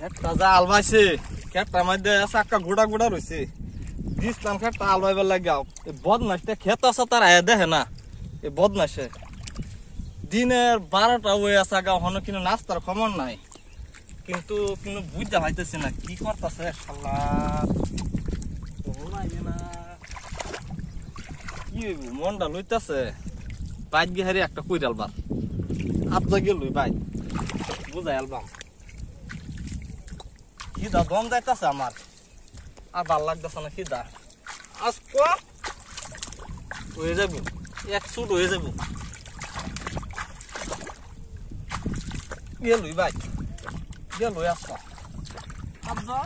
একটা জাল বাইছে খেতটার মধ্যে চাক্কা গোড়া গোড়া রয়েছে দিসলাম খেতটা আল বাইবার লাগাও এই বদমাসটা খেত আছে তার আয়া দেখে না এই বদমাসে দিনের 12টা হয়ে আছে গা হনো কিন্তু নাস্তার খবর নাই কিন্তু কিন্তু বুঝতে পাইতেছি না কি করতেছে শালা না কি মনটা লইতেছে বাইক গিয়ে হারি একটা কই ডালবার আপনি গেল বাইক বুঝাই আলবাম খিদা দম যাইতেছে আমার আর ভাল লাগতেছে না খিদা আজ হয়ে যাবো এক সুট হয়ে যাবো গেলুই ভাই গেলুই আসা আব্বা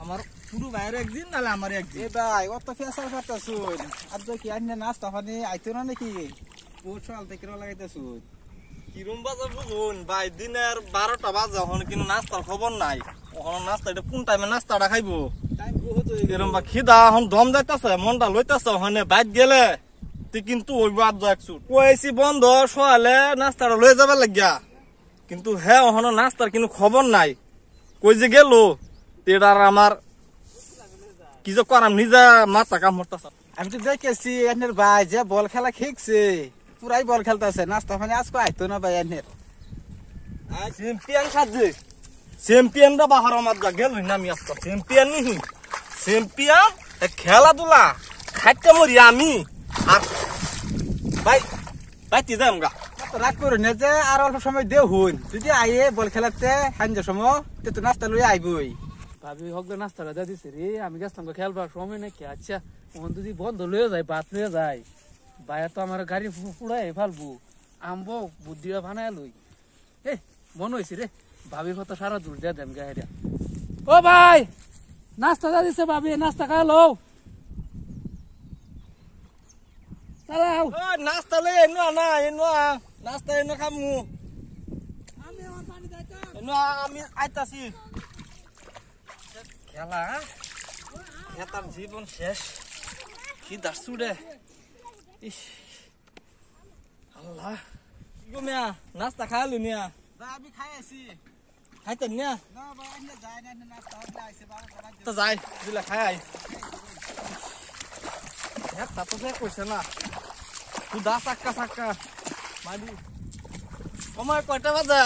আমার পুরো বাইরে একদিন নালে আমার একদিন এ ভাই অত ফেসার করতেছুন আব্বা কি আইনে নাস্তা পানি আইতো না নাকি বহুত সকাল থেকে লাগাইতেছুন কিরম বাজা বুঝুন ভাই দিনের 12টা বাজে এখন কিন্তু নাস্তার খবর নাই ওখানে নাস্তা এটা কোন টাইমে নাস্তাটা খাইবো টাইম বহুত হয়ে গেল এরম বা খিদা এখন দম যাইতেছে মনটা লইতেছে ওখানে বাইক গেলে তুই কিন্তু ওই বাদ যাচ্ছু কইছি বন্ধ সকালে নাস্তাটা লয়ে যাবে লাগিয়া কিন্তু হ্যাঁ ওখানে নাস্তার কিন্তু খবর নাই কই যে গেল এটা আর আমার কি যে করাম নিজে মাথা কাম করতেছে আমি তো দেখেছি এনের ভাই যে বল খেলা খেকছে পুরাই বল খেলতেছে নাস্তা পানি আজকে আইতো না ভাই এনের চ্যাম্পিয়ন সাজে চ্যাম্পিয়নটা বাহার আমার যা গেল না আমি আসতো চ্যাম্পিয়ন নিহি চ্যাম্পিয়ন খেলাধুলা খাইতে মরি আমি আর ভাই বাইতে যাই আমরা রাগ করুন না যে আর অল্প সময় দেও হুন যদি আইয়ে বল খেলাতে হাঞ্জা সময় তো নাস্তা লই আইবই ভাবি হোক নাস্তাটা দিয়ে দিছে রে আমি গেছিলাম খেলবার সময় নাকি আচ্ছা ওখান যদি বন্ধ লয়ে যায় বাত লয়ে যায় ভাইয়া তো আমার গাড়ি পুড়াই ফেলবো আমবো বুদ্ধিটা বানায় লই এ মন হয়েছে রে ভাবির কথা সারা দূর দিয়ে দেন গাড়ি ও ভাই নাস্তা দিয়ে দিছে ভাবি নাস্তা খালো চালাও নাস্তা লই এনো না এনো নাস্তা এনো খামু এনো আমি আইতাছি খেলা খেতার জীবন শেষ কি দাসু রে ইস আল্লাহ গো মিয়া নাস্তা খাইলু নিয়া ভাই আমি খাই আছি খাইতেন নিয়া না ভাই এনে যায় না নাস্তা হতে আইছে 12টা বাজে তো যাই দিলা খাই আই খেতা তো সে কইছে না তুই দা চাক্কা চাক্কা মারি সময় কয়টা বাজে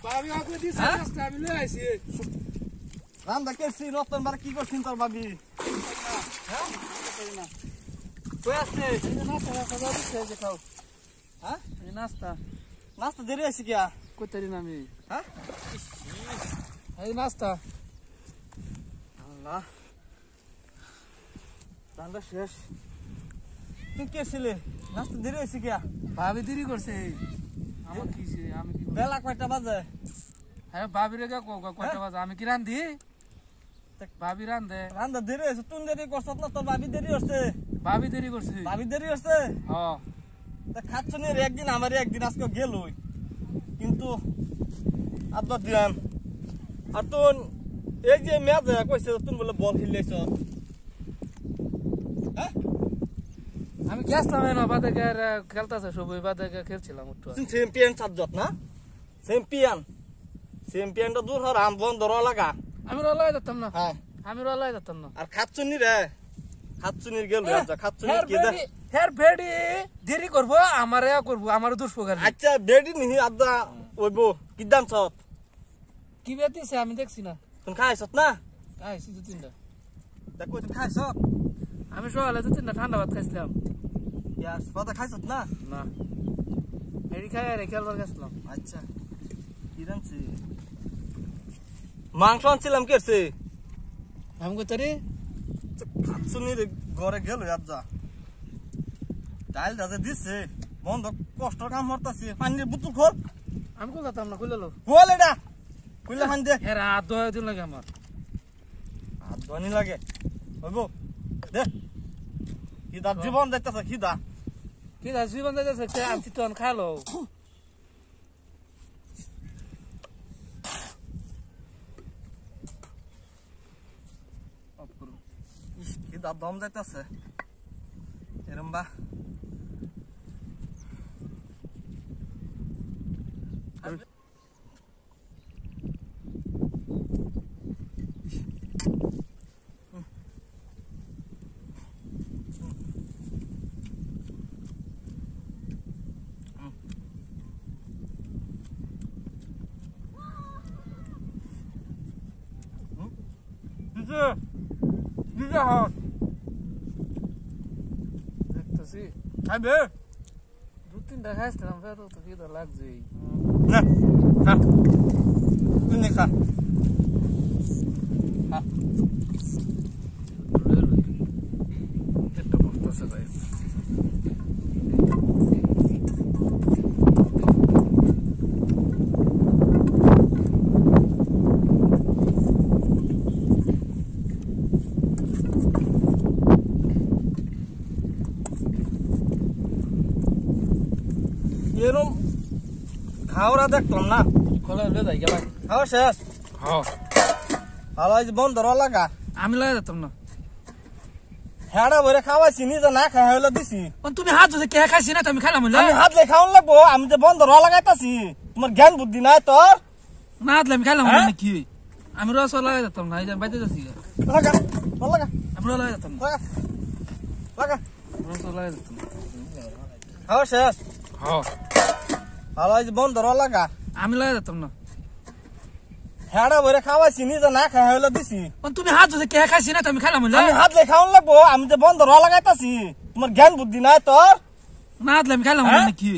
ভাবি ওকে দিছে হ্যাঁ? নাস্তা আমি লয়ে আইছি রান্দা কেছি নতুন বার কি করছিস তোর ভাবি হ্যাঁ কই আছে নাস্তা দিয়ে দিছে যে খাও হ্যাঁ এই নাস্তা নাস্তা দেরি আছে কিয়া কইতারি না আমি হ্যাঁ এই নাস্তা আল্লাহ রান্দা শেষ তুই কে ছিলে নাস্তা দেরি আছে কিয়া ভাবি দেরি করছে আমার কিছে আমি কি বেলা কয়টা বাজে হ্যাঁ ভাবিরে কয়টা বাজে আমি কি রান্ধি ভাবি রান্ধে রান্দা দেরি আছে তুই দেরি করছত না তোর ভাবি দেরি হচ্ছে ভাবি দেরি করছে ভাবি দেরি হচ্ছে হ্যাঁ তা খাচ্ছ নি একদিন আমার একদিন আজকে গেল কিন্তু আব্বা দিলাম আর তুই এই যে ম্যাচ কইছে তুই বলে বল খেললেছ হ্যাঁ আমি গেছিলাম না বাদে খেলতেছে সবাই বাদে খেলছিলাম একটু তুই চ্যাম্পিয়ন সাবজেক্ট না চ্যাম্পিয়ন চ্যাম্পিয়নটা দূর হর আম বন্ধ র লাগা আমি রলাই যেতাম না হ্যাঁ আমি রলাই যেতাম না আর খাচ্ছনি রে খাচ্ছনির গেল খাচ্ছনি কি দে হের বেডি দেরি করবো আমারে করবো আমার দোষ পোকার আচ্ছা বেডি নিহি আদা ওইবো কি দাম সত কি বেতিছে আমি দেখছি না তুমি খাইছত না আইছি 2-3টা দেখো তুমি খাইছত আমি সকালে 2-3টা ঠান্ডা ভাত খাইছিলাম ইয়াস পাতা খাইছত না না এডি খাই আর খেলবার গেছিলাম আচ্ছা কি রানছি মাংস আনছিলাম কেছে আমি কইতারি খাচ্ছনির ঘরে গেল আজ্জা ডাইল দাজে দিছে বন্ধ কষ্ট কাম হরতাছি পানির বুতুল খোল আমি কই যেতাম না কইলো খোল এটা কইলে হান দে হের হাত ধোয়া দিন লাগে আমার হাত ধোয়ানি লাগে হইব দে খিদা জীবন যাইতেছে খিদা কি দা জীবন যাইতেছে আনছি তো খালো খিদা দম যাইতেছে এরম বা দিছে দিছে হস দেখতেছি খাইবে 2-3টা খাইছিলাম ফেরো তো কি লাগছে না খা তুমি খা একটা বসতেছে ভাই এরম খাওয়া দেখতাম না কলে লে যাই গেল খাওয়া শেষ হ্যাঁ ভালো বন্ধ ধরা লাগা আমি লাগা যেতাম না হেডা ভরে খাওয়াইছি নিজে না খাই হইলে দিছি তুমি হাত যদি কে খাইছি না তুমি খাইলাম আমি হাত লে খাওয়ান লাগবো আমি যে বন্ধ ধরা লাগাইতাছি তোমার জ্ঞান বুদ্ধি নাই তোর না হাত আমি খাইলাম না কি আমি রস লাগা যেতাম না এই যে বাইতে যাচ্ছি লাগা লাগা আমি রস লাগা যেতাম না লাগা লাগা রস লাগা যেতাম খাওয়া শেষ হ্যাঁ ভালো বন্ধ ধরা লাগা আমি লাগা যেতাম না হেডা ভরে খাওয়াইছি নিজে না খাই হইলে দিছি তুমি হাত যদি কে খাইছি না তুমি খাইলাম না আমি হাত লে খাওয়ান লাগবো আমি যে বন্ধ ধরা লাগাইতাছি তোমার জ্ঞান বুদ্ধি নাই তোর না হাত আমি খাইলাম না কি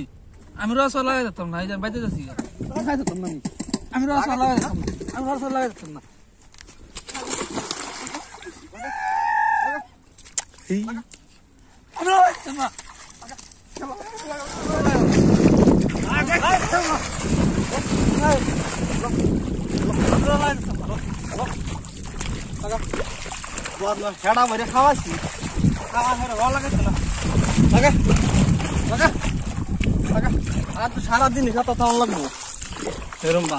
আমি রস লাগা যেতাম না এই যে বাইতে যাচ্ছি খাই যেতাম না আমি রস লাগা যেতাম না আমি রস লাগা যেতাম না হেডা ভরে খাওয়াইছি খাওয়া হেরে ভালো লাগাইছে না লাগা লাগা লাগা আর তো সারাদিন খাতা তাও লাগবো এরম বা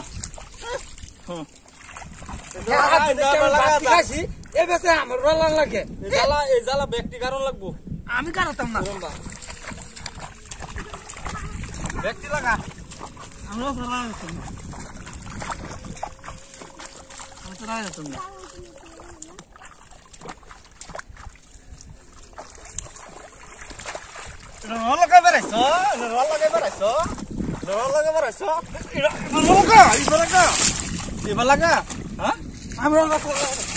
আমার রলা লাগে এই জ্বালা ব্যক্তি কারণ লাগবো আমি কারতাম না এরম বা ব্যক্তি লাগা আমি রস লাগা যেতাম না আমি তো লাগা যেতাম না রল লাগাই বেড়াইছ রল লাগাই বেড়াইছ রল লাগাই বেড়াইছ এবার লাগা হ্যাঁ আমি রস লাগা